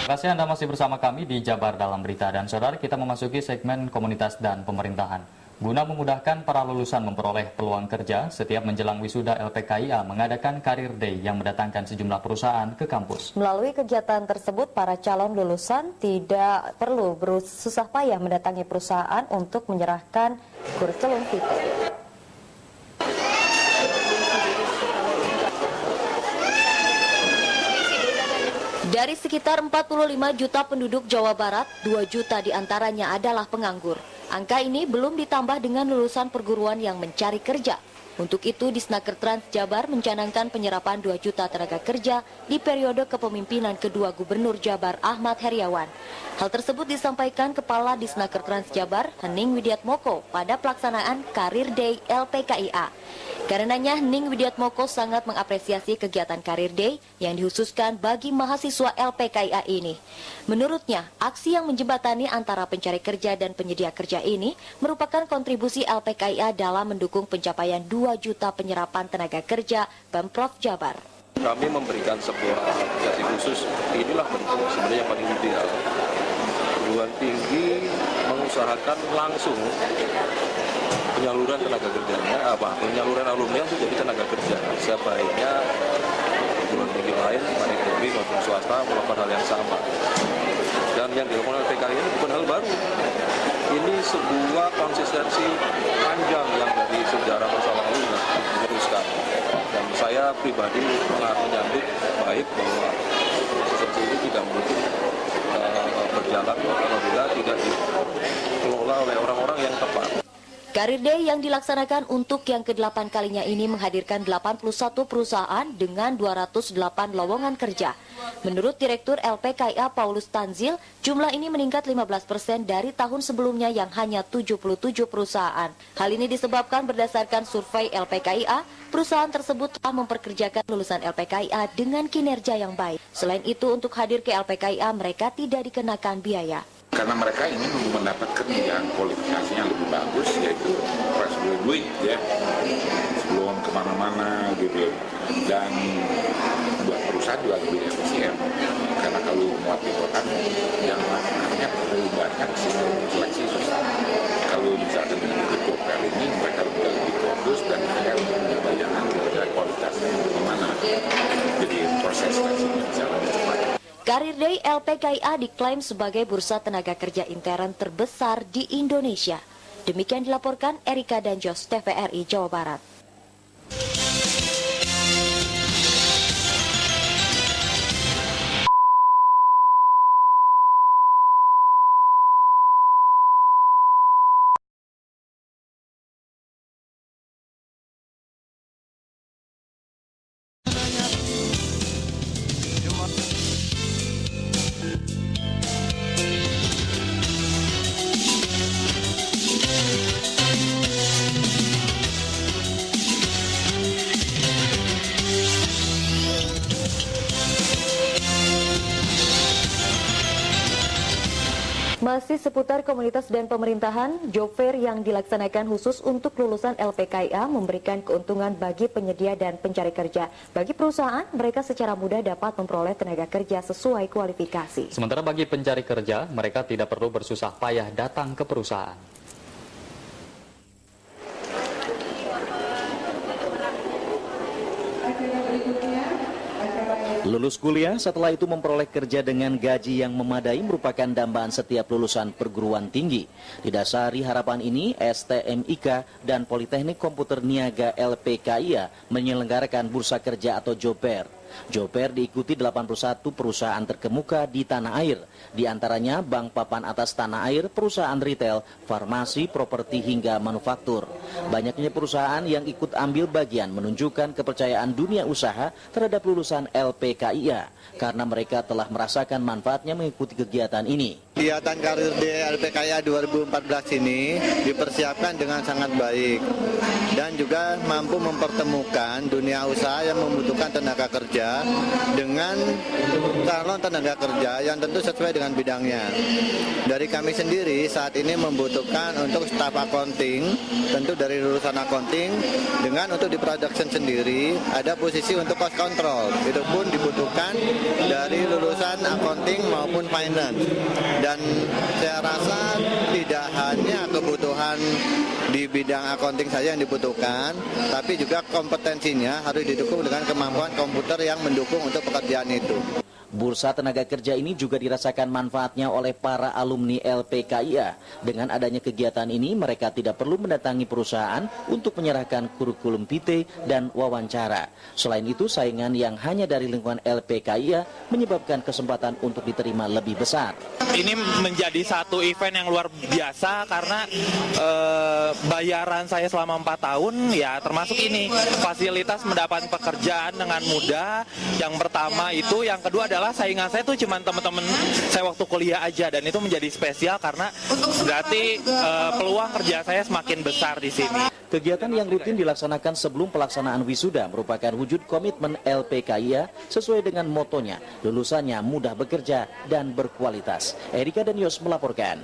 kasih Anda masih bersama kami di Jabar Dalam Berita. Dan saudara, kita memasuki segmen komunitas dan pemerintahan. Guna memudahkan para lulusan memperoleh peluang kerja, setiap menjelang wisuda LPKIA mengadakan Career Day yang mendatangkan sejumlah perusahaan ke kampus. Melalui kegiatan tersebut, para calon lulusan tidak perlu bersusah payah mendatangi perusahaan untuk menyerahkan kurikulum vitae. Dari sekitar 45 juta penduduk Jawa Barat, 2 juta diantaranya adalah penganggur. Angka ini belum ditambah dengan lulusan perguruan yang mencari kerja. Untuk itu, Disnaker Trans Jabar mencanangkan penyerapan 2 juta tenaga kerja di periode kepemimpinan kedua Gubernur Jabar Ahmad Heriawan. Hal tersebut disampaikan Kepala Disnaker Trans Jabar, Hening Widiatmoko, pada pelaksanaan Career Day LPKIA. Karenanya, Hening Widiatmoko sangat mengapresiasi kegiatan Career Day yang dikhususkan bagi mahasiswa LPKIA ini. Menurutnya, aksi yang menjembatani antara pencari kerja dan penyedia kerja ini merupakan kontribusi LPKIA dalam mendukung pencapaian 2 juta penyerapan tenaga kerja Pemprov Jabar. Kami memberikan sebuah apresiasi khusus, inilah bentuk sebenarnya yang paling ideal. Perguruan tinggi mengusahakan langsung penyaluran tenaga kerjanya, penyaluran alumni untuk jadi tenaga kerja. Sebaiknya perguruan tinggi lain, baik negeri maupun swasta, melakukan hal yang sama. Dan yang dilakukan oleh PKI ini bukan hal baru. Ini sebuah konsistensi panjang yang dari sejarah masa lalu diteruskan. Dan saya pribadi menyambut baik bahwa konsistensi ini tidak mungkin berjalan apabila tidak dikelola oleh orang-orang yang tepat. Career Day yang dilaksanakan untuk yang ke-8 kalinya ini menghadirkan 81 perusahaan dengan 208 lowongan kerja. Menurut Direktur LPKIA Paulus Tanzil, jumlah ini meningkat 15% dari tahun sebelumnya yang hanya 77 perusahaan. Hal ini disebabkan berdasarkan survei LPKIA, perusahaan tersebut telah memperkerjakan lulusan LPKIA dengan kinerja yang baik. Selain itu, untuk hadir ke LPKIA mereka tidak dikenakan biaya. Karena mereka ingin mendapatkan yang kualifikasinya lebih bagus, yaitu fresh graduate ya, sebelum kemana-mana gitu. Dan buat perusahaan juga lebih efisien, karena kalau mau aplikasi yang makanya perlu banyak sih seleksi susah. Kalau misalkan dengan Kopel ini mereka lebih fokus dan mereka punya bayangan kira-kira kualitasnya bagaimana, jadi proses seleksinya bisa lebih cepat. Career Day LPKIA diklaim sebagai bursa tenaga kerja intern terbesar di Indonesia. Demikian dilaporkan Erika Danjos, TVRI Jawa Barat. Masih seputar komunitas dan pemerintahan, job fair yang dilaksanakan khusus untuk lulusan LPKIA memberikan keuntungan bagi penyedia dan pencari kerja. Bagi perusahaan, mereka secara mudah dapat memperoleh tenaga kerja sesuai kualifikasi. Sementara bagi pencari kerja, mereka tidak perlu bersusah payah datang ke perusahaan. Lulus kuliah, setelah itu memperoleh kerja dengan gaji yang memadai merupakan dambaan setiap lulusan perguruan tinggi. Didasari harapan ini, STMIK dan Politeknik Komputer Niaga LPKIA menyelenggarakan bursa kerja atau job fair. Job fair diikuti 81 perusahaan terkemuka di tanah air, di antaranya Bank Papan Atas Tanah Air, perusahaan retail, farmasi, properti hingga manufaktur. Banyaknya perusahaan yang ikut ambil bagian menunjukkan kepercayaan dunia usaha terhadap lulusan LPKIA karena mereka telah merasakan manfaatnya mengikuti kegiatan ini. Kegiatan Career Day LPKIA 2014 ini dipersiapkan dengan sangat baik dan juga mampu mempertemukan dunia usaha yang membutuhkan tenaga kerja dengan calon tenaga kerja yang tentu sesuai dengan bidangnya. dari kami sendiri saat ini membutuhkan untuk staf accounting, tentu dari lulusan accounting, dengan untuk di production sendiri ada posisi untuk cost control. Itu pun dibutuhkan dari lulusan accounting maupun finance. Dan saya rasa tidak hanya kebutuhan di bidang accounting saja yang dibutuhkan, tapi juga kompetensinya harus didukung dengan kemampuan komputer yang mendukung untuk pekerjaan itu. Bursa tenaga kerja ini juga dirasakan manfaatnya oleh para alumni LPKIA. Dengan adanya kegiatan ini, mereka tidak perlu mendatangi perusahaan untuk menyerahkan kurikulum vitae dan wawancara. Selain itu, saingan yang hanya dari lingkungan LPKIA menyebabkan kesempatan untuk diterima lebih besar. Ini menjadi satu event yang luar biasa karena bayaran saya selama 4 tahun ya termasuk ini fasilitas mendapat pekerjaan dengan mudah. Yang pertama itu, yang kedua adalah saingan saya tuh cuma teman-teman saya waktu kuliah aja, dan itu menjadi spesial karena berarti peluang kerja saya semakin besar di sini. Kegiatan yang rutin dilaksanakan sebelum pelaksanaan wisuda merupakan wujud komitmen LPKIA sesuai dengan motonya, lulusannya mudah bekerja dan berkualitas. Erika dan Yos melaporkan.